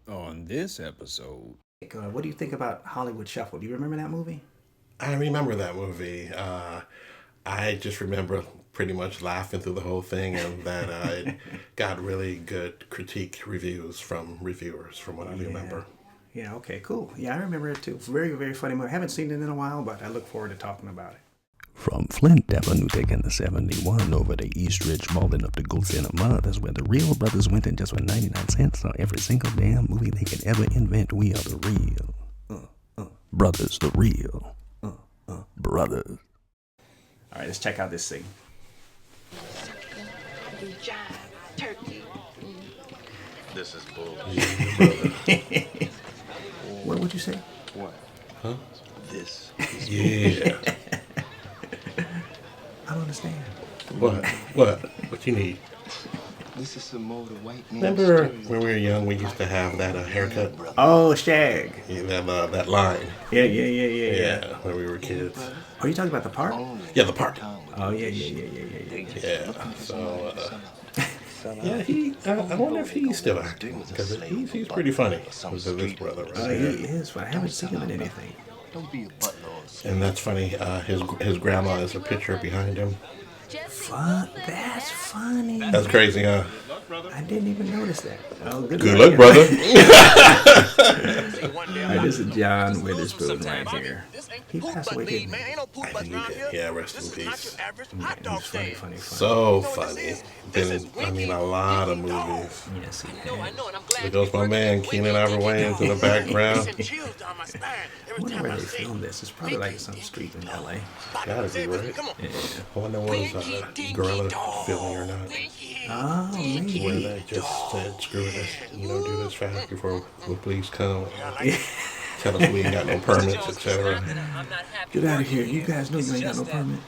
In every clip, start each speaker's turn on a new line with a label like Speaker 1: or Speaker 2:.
Speaker 1: On this episode,
Speaker 2: What do you think about Hollywood Shuffle? Do you remember that movie?
Speaker 3: I remember that movie. I just remember pretty much laughing through the whole thing, and that it got really good critique reviews from reviewers, from what I remember.
Speaker 2: Yeah, okay, cool. Yeah, I remember it too. Very, very funny movie. I haven't seen it in a while, but I look forward to talking about it.
Speaker 4: From Flint Avenue taking the 71 over to East Ridge Mall up to Gold Cinema, that's where the real brothers went in just for 99 cents on every single damn movie they could ever invent. We are the real brothers, the real brothers.
Speaker 2: All right, let's check out this scene.
Speaker 5: This is bull.
Speaker 2: What would you say?
Speaker 5: What?
Speaker 3: Huh?
Speaker 5: This.
Speaker 3: Yeah.
Speaker 2: I don't understand.
Speaker 3: What? What you need?
Speaker 5: This is some more the white man.
Speaker 3: Remember when we were young, we used to have that haircut?
Speaker 2: Oh, Shag.
Speaker 3: Yeah, that line.
Speaker 2: Yeah.
Speaker 3: When we were kids.
Speaker 2: Are you talking about the part?
Speaker 3: Yeah, the part.
Speaker 2: Oh, yeah.
Speaker 3: Yeah. So, yeah, I wonder if he's still acting, because he's pretty funny. With his brother, right?
Speaker 2: Oh, he is, but I haven't seen him in anything.
Speaker 5: Don't be a butthole.
Speaker 3: And that's funny. His grandma is a picture behind him.
Speaker 2: That's funny.
Speaker 3: That's crazy, huh?
Speaker 2: I didn't even notice that. Oh,
Speaker 3: Good luck, brother.
Speaker 2: All right, this is John Witherspoon right here. He passed away, didn't he?
Speaker 3: I think he did. Yeah, rest in peace.
Speaker 2: Man, he's funny.
Speaker 3: So funny. Been in, a lot of movies.
Speaker 2: Yes, he has.
Speaker 3: There goes my man, Keenan, Ivory, Wayans in the background.
Speaker 2: I wonder where they filmed this. It's probably like some street in L.A.
Speaker 3: Gotta be, right?
Speaker 2: Yeah.
Speaker 3: I wonder was Gorilla filming or not.
Speaker 2: Oh, maybe.
Speaker 3: Where they just said, screw it, let's, do this fast before the police come. Tell us we ain't got no permits, etc.
Speaker 2: Get out of here. You guys know you ain't got no permit.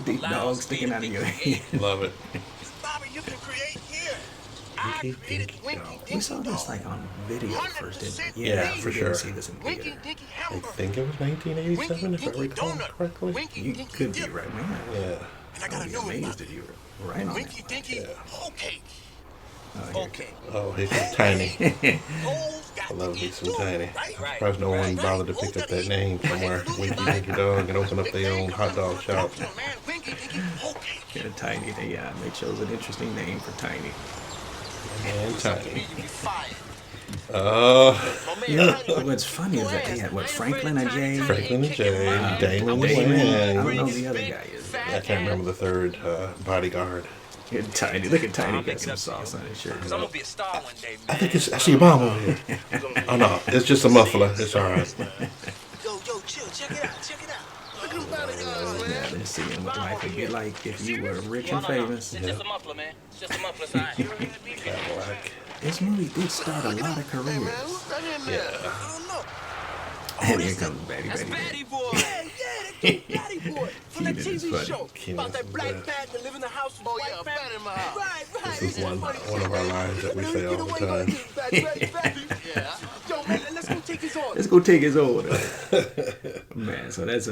Speaker 2: Big dog sticking out of your head.
Speaker 3: Love it.
Speaker 2: We saw this like on video first, didn't we?
Speaker 3: Yeah, for sure.
Speaker 2: Didn't see this in theater.
Speaker 3: I think it was 1987, if I recall correctly.
Speaker 2: You could be right, man.
Speaker 3: Yeah.
Speaker 2: I was amazed that you were right on it.
Speaker 5: Okay.
Speaker 3: Oh, he's tiny. I love me some tiny. I'm surprised no one bothered to pick up that name somewhere. Winky Dinky Dog and open up their own hot dog shop.
Speaker 2: Yeah, Tiny. They chose an interesting name for Tiny.
Speaker 3: And Tiny.
Speaker 2: What's funny is that they had Franklin and Jay.
Speaker 3: Franklin and Jay, Damon,
Speaker 2: Damon. I don't
Speaker 3: Wayans.
Speaker 2: know who the other guy is.
Speaker 3: I can't remember the third bodyguard.
Speaker 2: And Tiny. Look at Tiny. Got some sauce on his shirt.
Speaker 5: I'm gonna be a star one day,
Speaker 3: I
Speaker 5: man.
Speaker 3: think I see a bomb over here. Oh no, it's just a muffler. It's all right.
Speaker 5: Yo, chill. Check it out. Look at them bodyguards, man.
Speaker 2: Yeah, they're seeing what life would be like if you were rich and famous.
Speaker 5: It's just a muffler, man. It's just a muffler side.
Speaker 3: Cadillac.
Speaker 2: This movie did start a lot of careers.
Speaker 3: Yeah.
Speaker 5: I don't know.
Speaker 2: And here comes Batty
Speaker 5: That's
Speaker 2: Batty.
Speaker 5: Batty Boy. Yeah, Batty Boy. From that
Speaker 2: Keenan is
Speaker 5: TV
Speaker 2: funny.
Speaker 5: show.
Speaker 3: Keenan
Speaker 5: About
Speaker 3: is
Speaker 5: that
Speaker 3: the
Speaker 5: black
Speaker 3: best.
Speaker 5: bat that live in the house with white bat in my house. Right.
Speaker 3: This is one of our lines that we say all the time.
Speaker 5: Yo, man, let's go take his order.
Speaker 2: Let's go take his order. Man, so that's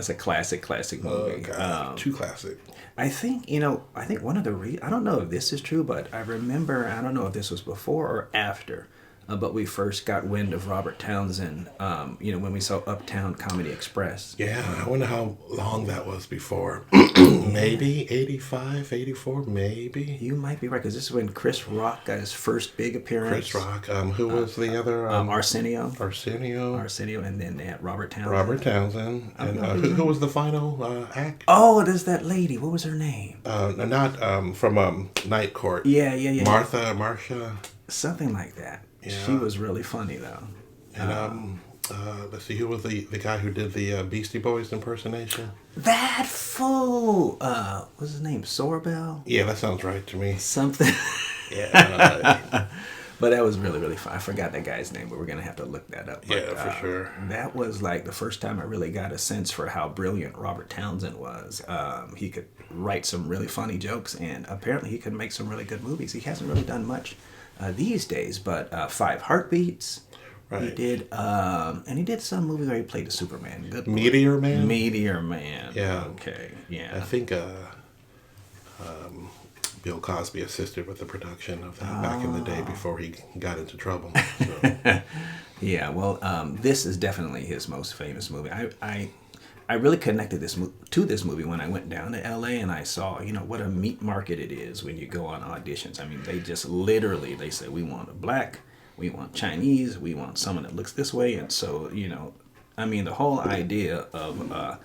Speaker 2: a classic
Speaker 3: Oh,
Speaker 2: movie.
Speaker 3: God. Too classic.
Speaker 2: I think one of the I don't know if this is true, but I remember, I don't know if this was before or after, but we first got wind of Robert Townsend, when we saw Uptown Comedy Express.
Speaker 3: Yeah, I wonder how long that was before. Maybe 85, 84, maybe.
Speaker 2: You might be right, because this is when Chris Rock got his first big appearance.
Speaker 3: Chris Rock. Who was the other?
Speaker 2: Arsenio, and then they had Robert Townsend.
Speaker 3: Robert Townsend. And who was the final act?
Speaker 2: Oh, there's that lady. What was her name?
Speaker 3: Not from Night Court.
Speaker 2: Yeah.
Speaker 3: Marsha.
Speaker 2: Something like that.
Speaker 3: Yeah.
Speaker 2: She was really funny, though.
Speaker 3: And let's see, who was the guy who did the Beastie Boys impersonation?
Speaker 2: That fool! What's his name? Sorbel?
Speaker 3: Yeah, that sounds right to me.
Speaker 2: Something.
Speaker 3: Yeah.
Speaker 2: But that was really, really fun. I forgot that guy's name, but we're going to have to look that up. But,
Speaker 3: Yeah, for sure.
Speaker 2: That was like the first time I really got a sense for how brilliant Robert Townsend was. He could write some really funny jokes, and apparently he could make some really good movies. He hasn't really done much these days, but 5 Heartbeats.
Speaker 3: Right.
Speaker 2: He did, and he did some movie where he played the Superman. Good movie.
Speaker 3: Meteor Man?
Speaker 2: Meteor Man.
Speaker 3: Yeah.
Speaker 2: Okay. Yeah.
Speaker 3: I think Bill Cosby assisted with the production of that back in the day before he got into trouble. So.
Speaker 2: Yeah, well, this is definitely his most famous movie. I really connected to this movie when I went down to LA and I saw, what a meat market it is when you go on auditions. I mean, they just literally, they say, we want a black, we want Chinese, we want someone that looks this way. And so, I mean, the whole idea of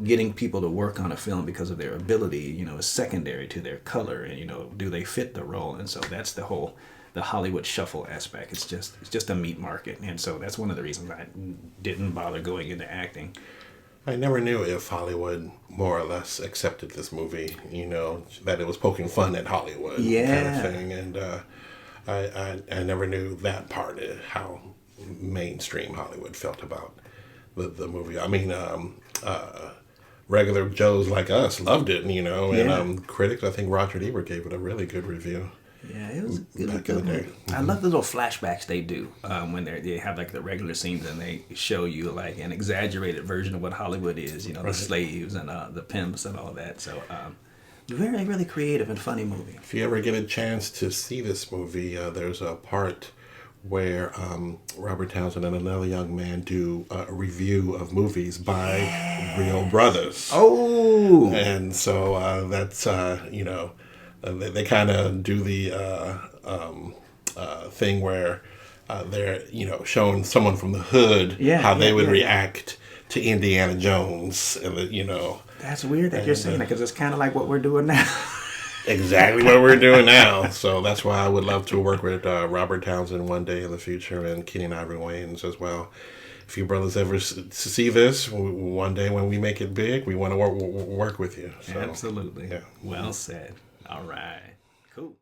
Speaker 2: getting people to work on a film because of their ability, is secondary to their color and, do they fit the role? And so that's the Hollywood shuffle aspect. It's just a meat market. And so that's one of the reasons I didn't bother going into acting.
Speaker 3: I never knew if Hollywood more or less accepted this movie, that it was poking fun at Hollywood kind of thing. And I never knew that part of how mainstream Hollywood felt about the movie. I mean, regular Joes like us loved it, and critics, I think Roger Ebert gave it a really good review.
Speaker 2: Yeah, it was a good movie. I love the little flashbacks they do when they have like the regular scenes and they show you like an exaggerated version of what Hollywood is, the slaves and the pimps and all that. So very, really creative and funny movie.
Speaker 3: If you ever get a chance to see this movie, there's a part where Robert Townsend and another young man do a review of movies by real brothers.
Speaker 2: Oh!
Speaker 3: And so that's, they kind of do the thing where they're, showing someone from the hood how they would react to Indiana Jones. And,
Speaker 2: That's weird that you're saying that because it's kind of like what we're doing now.
Speaker 3: Exactly what we're doing now. So that's why I would love to work with Robert Townsend one day in the future and Keenan, Ivory, Wayans as well. If you brothers ever see this, one day when we make it big, we want to work with you. So,
Speaker 2: Absolutely.
Speaker 3: Yeah.
Speaker 2: Well said. All right. Cool.